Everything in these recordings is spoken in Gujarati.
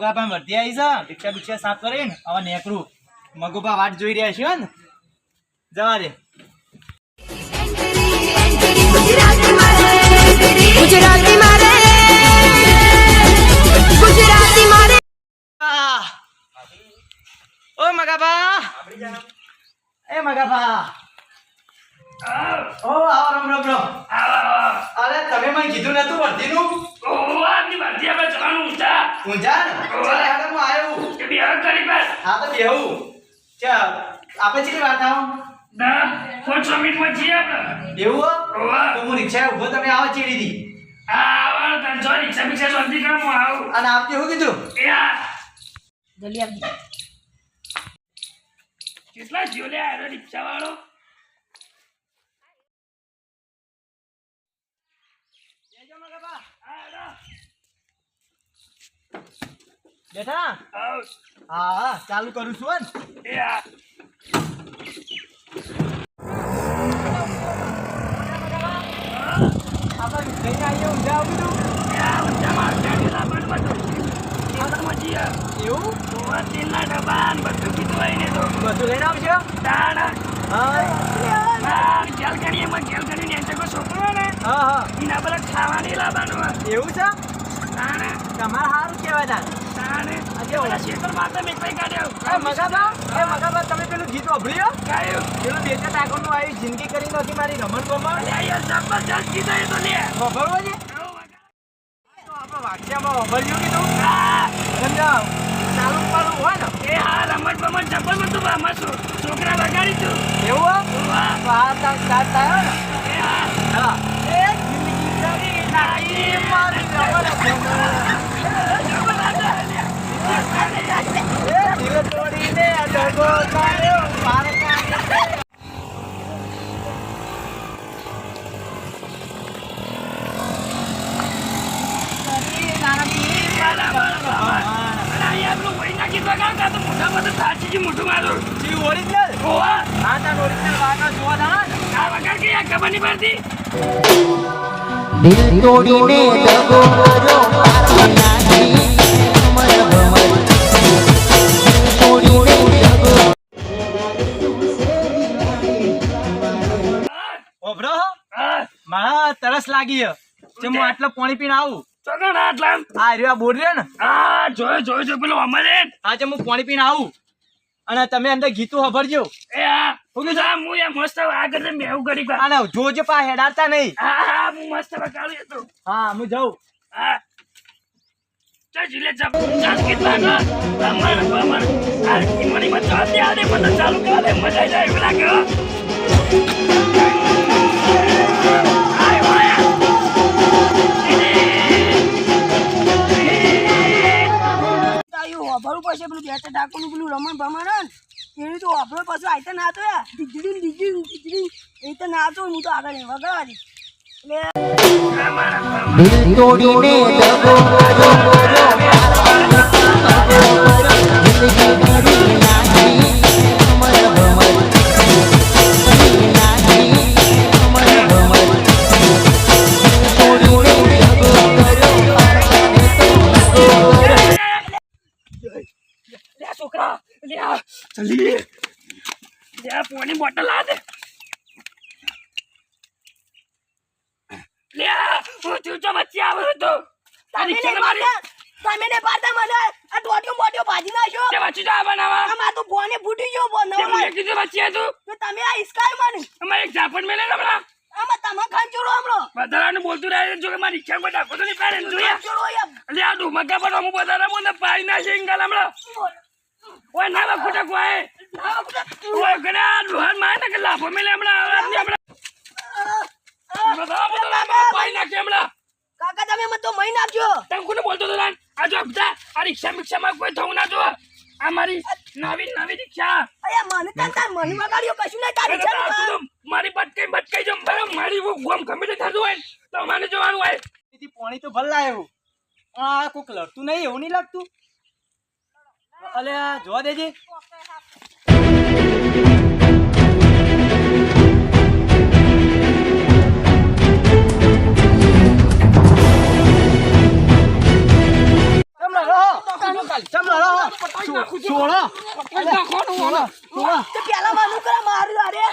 મગાપા વર્તી આવી છે રિક્ષા બિક્ષા સાફ કરીને હવે નેકરું મગુપા વાટ જોઈ રહ્યા છે ને જવા દે ગુજરાતી મારે ઓ મગાપા એ મગાપા ઓ આવો રમ રમ રમ અરે તમે મને કીધું નતું વર્તીનું ઊંઝા ને ચાલે હાડે હું આવ્યો હા તો બેહું ચાલ આપણે ચેલી વાત આવો એવું તો હું રિક્ષા ઉભો તમે આવો ચીડી દી અને આપજે શું કીધું જલ્દી આવજો કેટલા જીઓ લે આરો રિક્ષા વાળો બેઠા હા હા ચાલુ કરું છું ને આપણે જઈને આવીએ ઊંઝા આવું કીધું એવું તેલના ડબ્બા બધું કીધું હોય ને તો બધું લઈને આવશો ગેલગડીમાં ગેલગડી ને છોકરો ને હા એના પર ખાવાની લાવવાનું એવું છે તાણે તમારે સારું કહેવાય તાર તાણે આજે ઓલા શેતર માતા મેં કઈ કાઢ્યો મગાબા તમે પેલું ગીત વાપર્યો ગાયું પેલું બે ચાર ટાકોરનું આવી જિંદગી કરી નથી મારી રમણ ગમણ જબરજસ્ત કીધું એ તો લે વાપરવો છે આપણે વાક્યામાં વાપર્યું કીધું સમજાવ ચાલુ પાડું હોય ને એ હા રમત બમત જબર બધું આમાં છોકરા બગાડી તું એવું થાય ને એ હા હા એ જિંદગી કરી નાખી મારી દિલ તોડીને ડગો કાઢ્યો મારે મોટું મારું ઓરિજિનલ ઓવા હા તાર ઓરિજિનલ વાગા જોવા દાણા ને આ વગર કે ખબર નહીં પડતી દિલ તોડીને દગો કર્યો પારવનાની મન ભમર તોડીને દગો ઓબરો મારા તરસ લાગી છે હું આટલો પાણી પીને આવું ચોકણ આટલા આ રહ્યો બોર રહ્યો ને આ જોયો પેલો અમારે હા હું પાણી પીને આવું અને તમે અંદર ગીતું ખબરજો એ હા હું મસ્ત આગળ બેહું કરી અને જોજો પા હેડાતા નહીં હા હું મસ્ત બકાલું હતો હા હું જાઉં હા ચાલ જીલે જબ કેટલા ના રમણ આ કિમણી માં ચાલતી આને મને ચાલુ કરે મજા જાય એવું લાગે આય વાયા વાપરવું પડશે પેલું બે ચાર ટાકોનું પેલું રમણ ભમણ એની તો વાપરો પાછું આઈ તો નાતો ડીજડી એ તો નાતો હું તો આગળ વગાડવા દઈશ દિલ તોડીને દગો કર્યો જિંદગી કરી નાખી મન ભમર નાખી મન ભમર તોડીને દગો કર્યો પારવને તો લે છોકરા લે જલ્દી લે પાણી બોટલ આ દે લે હું તું વચ્ચે આવ્યો તો તારી તમે ને પાડતા મને આ ટોટિયો ભાજી નાખ્યો તે વચ્ચે જા બનાવા આમાં તો ફોને ફૂટી ગયો ફોન તે મને કીધું વચ્ચે તું તો તમે આ ઇસ્કાય મને અમારે એક ઝાપટ મેલે હમણાં આમાં તમે ખાંચોડો હમણાં બધાને બોલતું રહે જો કે મારી ઈચ્છા કોઈ ડાકો તો નહીં પાડે ને જોઈએ ખાંચોડો યાર લે આ ડુમકા પણ અમુક બધાને બોલે પાડી ના શેંગાલ હમણાં ઓય ના ખોટા કોય ઓય ગણા દુહાન માં ને કે લાફો મેલે હમણાં આવાજ હમણાં બધા પાડી નાખે હમણાં કાકા તમે મત તો મહી નાખજો તમ કોને બોલતો તો આ જો બધા આ રિક્ષામાં કોઈ થવું ના જો આ મારી નવી રિક્ષા અયા મને તાર મને વગાડ્યો કશું નહીં તારી રિક્ષા મારી બટકાઈ જમ બરાબર મારી ગોમ ગમે તે થતું હોય તો મને જોવાનું હોય દીદી પાણી તો ભલ લાવ્યો આ કોક લડતું નહીં એવું નહીં લાગતું અલે જોવા દેજે તો પેલા માનું કરે મારું અરે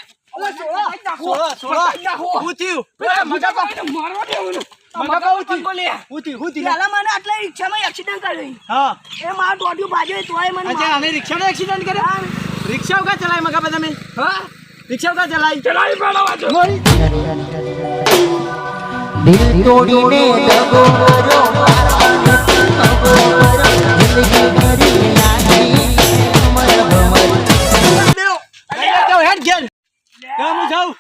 શું થયું? મગા મારવા દેવું ને. મગા શું થયું? પેલા મને આટલા રિક્ષામાં એક્સિડન્ટ કર્યો હા એ મારું દોડ્યું બાજુ તોય મને અચ્છા અમે રિક્ષાનો એક્સિડન્ટ કર્યો રિક્ષા કા ચલાય મગા તમે હા રિક્ષા કા ચલાય ચલાવી પાડો વાંચો. દિલ તોડીને દગો કર્યો જિંદગી ભરી નાખી ભમર ભમર હેડ ઘેર હું જાઉં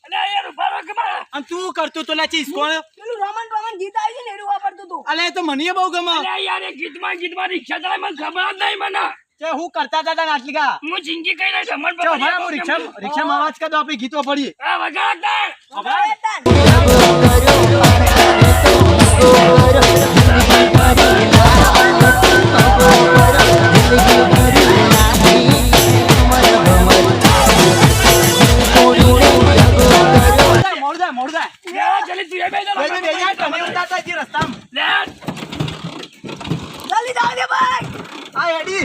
અલે યાર ઉભા રહો કે મારા. અને તું કરતું તો લાચી કોણ પેલું રમણ ગીત આવી છે ને એનું વાપરતું તું અલે તો મને બહુ ગમે અલે યાર એ ગીતમાં રિક્ષા ચલાય મને ખબર જ નહીં મને. કે હું કરતા હતા આટલી કા હું જિંદગી કઈ નહીં સમજ ચો ભાઈ હું રિક્ષામાં અવાજ કરતો આપણે ગીતો પડીએ હા વગાડતા. મોડ જાય લે જલ્દી તું એ બે જણા. તને ઉતારતા રસ્તામાં લે જલ્દી જાવ દે ભાઈ આ હેડી